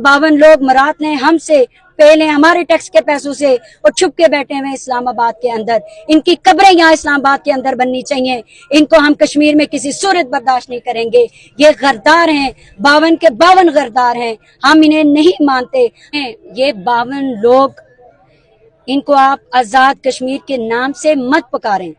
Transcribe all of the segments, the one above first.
52 लोग मरात ने हमसे पहले हमारे टैक्स के पैसों से और छुप के बैठे हुए इस्लामाबाद के अंदर। इनकी कब्रें यहाँ इस्लामाबाद के अंदर बननी चाहिए। इनको हम कश्मीर में किसी सूरत बर्दाश्त नहीं करेंगे। ये गद्दार हैं, 52 के 52 गद्दार हैं, हम इन्हें नहीं मानते हैं। ये 52 लोग, इनको आप आजाद कश्मीर के नाम से मत पुकारें।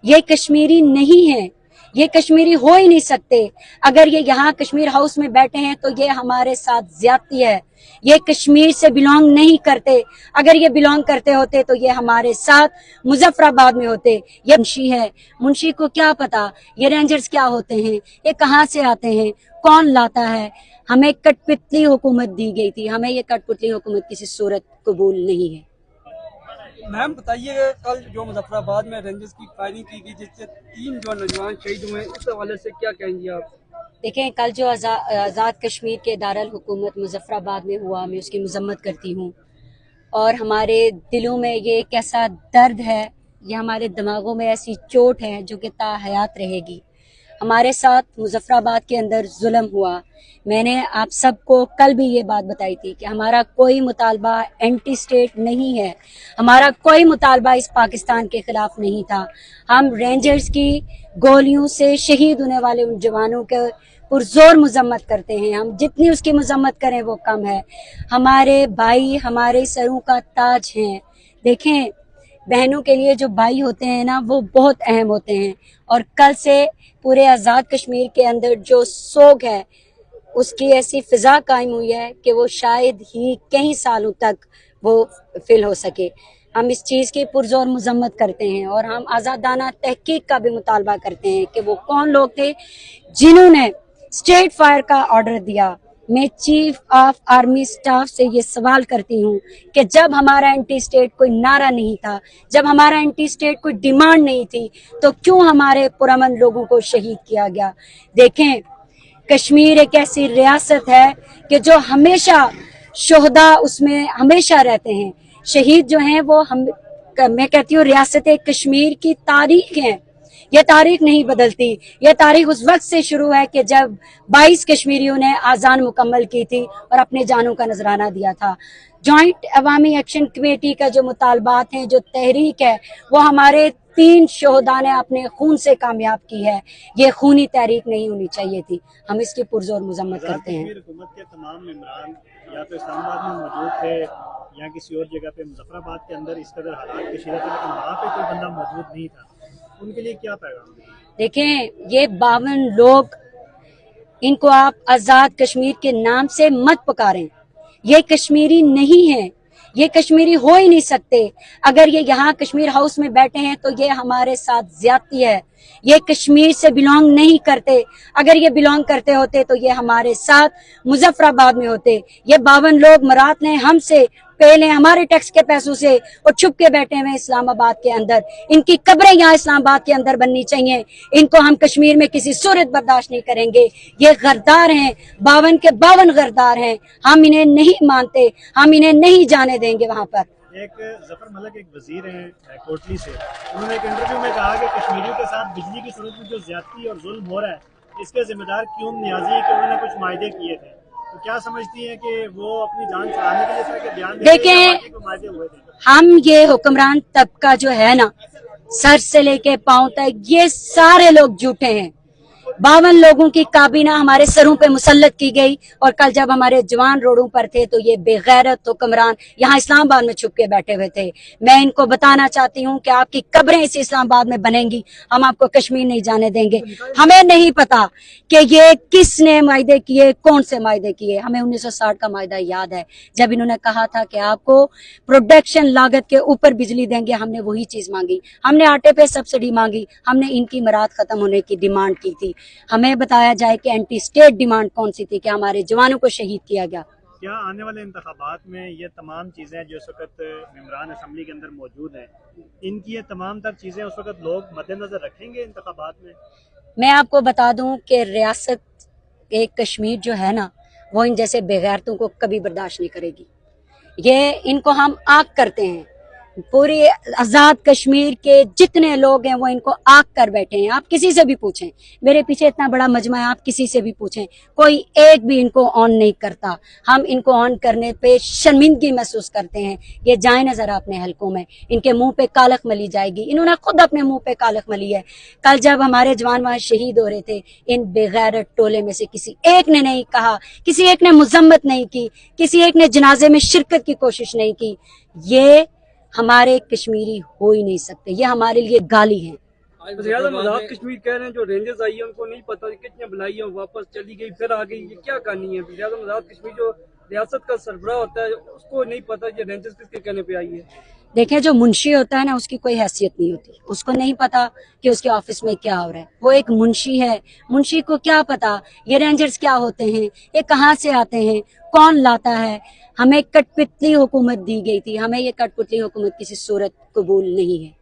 ये कश्मीरी नहीं है, ये कश्मीरी हो ही नहीं सकते। अगर ये यहाँ कश्मीर हाउस में बैठे हैं तो ये हमारे साथ ज्यादती है। ये कश्मीर से बिलोंग नहीं करते। अगर ये बिलोंग करते होते तो ये हमारे साथ मुजफ्फराबाद में होते। ये मुंशी है, मुंशी को क्या पता ये रेंजर्स क्या होते हैं, ये कहाँ से आते हैं, कौन लाता है। हमें कठपुतली हुकूमत दी गई थी, हमें ये कठपुतली हुकूमत किसी सूरत कबूल नहीं है। मैम बताइए, कल जो मुजफ्फराबाद में रेंजर्स की फायरिंग की गई जिससे 3 जो नौजवान शहीद हुए, इस हवाले से क्या कहेंगे आप? देखें, कल जो आज़ाद कश्मीर के दारुल हुकूमत मुजफ्फराबाद में हुआ, मैं उसकी मजम्मत करती हूँ। और हमारे दिलों में ये एक ऐसा दर्द है, ये हमारे दिमागों में ऐसी चोट है जो कि ता हयात रहेगी। हमारे साथ मुजफ्फराबाद के अंदर जुल्म हुआ। मैंने आप सबको कल भी ये बात बताई थी कि हमारा कोई मुतालबा एंटी स्टेट नहीं है, हमारा कोई मुतालबा इस पाकिस्तान के खिलाफ नहीं था। हम रेंजर्स की गोलियों से शहीद होने वाले उन जवानों के पुरजोर मजम्मत करते हैं। हम जितनी उसकी मजम्मत करें वो कम है। हमारे भाई हमारे सरों का ताज हैं। देखें, बहनों के लिए जो भाई होते हैं ना, वो बहुत अहम होते हैं। और कल से पूरे आज़ाद कश्मीर के अंदर जो सोग है, उसकी ऐसी फिजा कायम हुई है कि वो शायद ही कई सालों तक वो फिल हो सके। हम इस चीज़ की पुरजोर मजम्मत करते हैं और हम आज़ादाना तहकीक का भी मुतालबा करते हैं कि वो कौन लोग थे जिन्होंने स्ट्रेट फायर का ऑर्डर दिया। मैं चीफ ऑफ आर्मी स्टाफ से ये सवाल करती हूँ कि जब हमारा एंटी स्टेट कोई नारा नहीं था, जब हमारा एंटी स्टेट कोई डिमांड नहीं थी, तो क्यों हमारे पुरअमन लोगों को शहीद किया गया? देखें, कश्मीर एक ऐसी रियासत है कि जो हमेशा शोहदा उसमें हमेशा रहते हैं। शहीद जो हैं वो मैं कहती हूँ रियासत कश्मीर की तारीख है। ये तारीख नहीं बदलती। ये तारीख उस वक्त से शुरू है कि जब 22 कश्मीरियों ने आज़ान मुकम्मल की थी और अपने जानों का नजराना दिया था। जॉइंट अवामी एक्शन कमेटी का जो मुतालबात हैं, जो तहरीक है, वो हमारे 3 शोहदा ने अपने खून से कामयाब की है। ये खूनी तहरीक नहीं होनी चाहिए थी। हम इसकी पुरजोर मजम्मत करते हैं। हुकूमत के तमाम मेंबरान या तो इस्लामाबाद में मौजूद थे या किसी और जगह पे, मुजफ्फराबाद के अंदर इस कदर हालात की शिरत है, लेकिन वहाँ पे कोई बंदा मौजूद नहीं था। उनके लिए क्या पैगाम? देखें, ये 52 लोग, इनको आप आजाद कश्मीर के नाम से मत पुकारें। ये कश्मीरी नहीं है, ये कश्मीरी हो ही नहीं सकते। अगर ये यहाँ कश्मीर हाउस में बैठे हैं तो ये हमारे साथ ज्यादती है। ये कश्मीर से बिलोंग नहीं करते। अगर ये बिलोंग करते होते तो ये हमारे साथ मुजफ्फराबाद में होते। ये 52 लोग मरात ने हमसे पहले हमारे टैक्स के पैसों से और छुप के बैठे हुए इस्लामाबाद के अंदर। इनकी कब्रें यहाँ इस्लामाबाद के अंदर बननी चाहिए। इनको हम कश्मीर में किसी सूरत बर्दाश्त नहीं करेंगे। ये गद्दार हैं, 52 के 52 गद्दार हैं, हम इन्हें नहीं मानते, हम इन्हें नहीं जाने देंगे। वहाँ पर एक जफर मलिक, एक वजीर हैं कोटली से, उन्होंने एक इंटरव्यू में कहा कि कश्मीरियों के साथ बिजली की सूरत में जो ज्यादती और जुल्म हो रहा है, इसके जिम्मेदार क्यूम नियाजी है कि उन्होंने कुछ मायदे किए थे। तो क्या समझती हैं कि वो अपनी जान छुड़ाने के लिए इस तरह के बयान देखें, हुए थे? हम ये हुक्मरान तबका जो है ना, सर से लेके पांव तक, ये सारे लोग झूठे हैं। 52 लोगों की काबीना हमारे सरों पे मुसल्लत की गई और कल जब हमारे जवान रोडों पर थे तो ये बेगैरत हुक्मरान यहाँ इस्लामाबाद में छुप के बैठे हुए थे। मैं इनको बताना चाहती हूँ कि आपकी कब्रें इस इस्लामाबाद में बनेंगी, हम आपको कश्मीर नहीं जाने देंगे। हमें नहीं पता कि ये किसने मायदे किए, कौन से मायदे किए। हमें 1960 का मायदा याद है, जब इन्होंने कहा था कि आपको प्रोडक्शन लागत के ऊपर बिजली देंगे। हमने वही चीज मांगी, हमने आटे पे सब्सिडी मांगी, हमने इनकी मराद खत्म होने की डिमांड की थी। हमें बताया जाए कि एंटी स्टेट डिमांड कौन सी थी कि हमारे जवानों को शहीद किया गया। क्या आने वाले इंतखाबात में ये तमाम चीज़ें जो इस वक्त मेंबरान असम्बली के अंदर मौजूद हैं, इनकी ये तमाम तर चीज़ें उस वक्त लोग मद्देनजर रखेंगे इंतखाबात में? मैं आपको बता दूं कि रियासत कश्मीर जो है ना, वो इन जैसे बेगैरतों को कभी बर्दाश्त नहीं करेगी। ये इनको हम आग करते हैं। पूरे आजाद कश्मीर के जितने लोग हैं वो इनको आग कर बैठे हैं। आप किसी से भी पूछें, मेरे पीछे इतना बड़ा मजमा है, आप किसी से भी पूछें, कोई एक भी इनको ऑन नहीं करता। हम इनको ऑन करने पे शर्मिंदगी महसूस करते हैं। ये जाए ना जरा अपने हलकों में, इनके मुंह पे कालख मली जाएगी। इन्होंने खुद अपने मुंह पे कालख मली है। कल जब हमारे जवान वहां शहीद हो रहे थे, इन बेगैरत टोले में से किसी एक ने नहीं कहा, किसी एक ने मजम्मत नहीं की, किसी एक ने जनाजे में शिरकत की कोशिश नहीं की। ये हमारे कश्मीरी हो ही नहीं सकते, ये हमारे लिए गाली है। आजाद कश्मीर कह रहे हैं जो रेंजर्स आई है उनको नहीं पता कितने बुलाई है, वापस चली गई फिर आ गई, ये क्या कहानी है? आजाद कश्मीर जो रियासत का सरबराह होता है उसको नहीं पता ये रेंजर्स किसके कहने पे आई है। देखें, जो मुंशी होता है ना, उसकी कोई हैसियत नहीं होती, उसको नहीं पता कि उसके ऑफिस में क्या हो रहा है। वो एक मुंशी है, मुंशी को क्या पता ये रेंजर्स क्या होते हैं, ये कहाँ से आते हैं, कौन लाता है। हमें कठपुतली हुकूमत दी गई थी, हमें ये कठपुतली हुकूमत किसी सूरत कबूल नहीं है।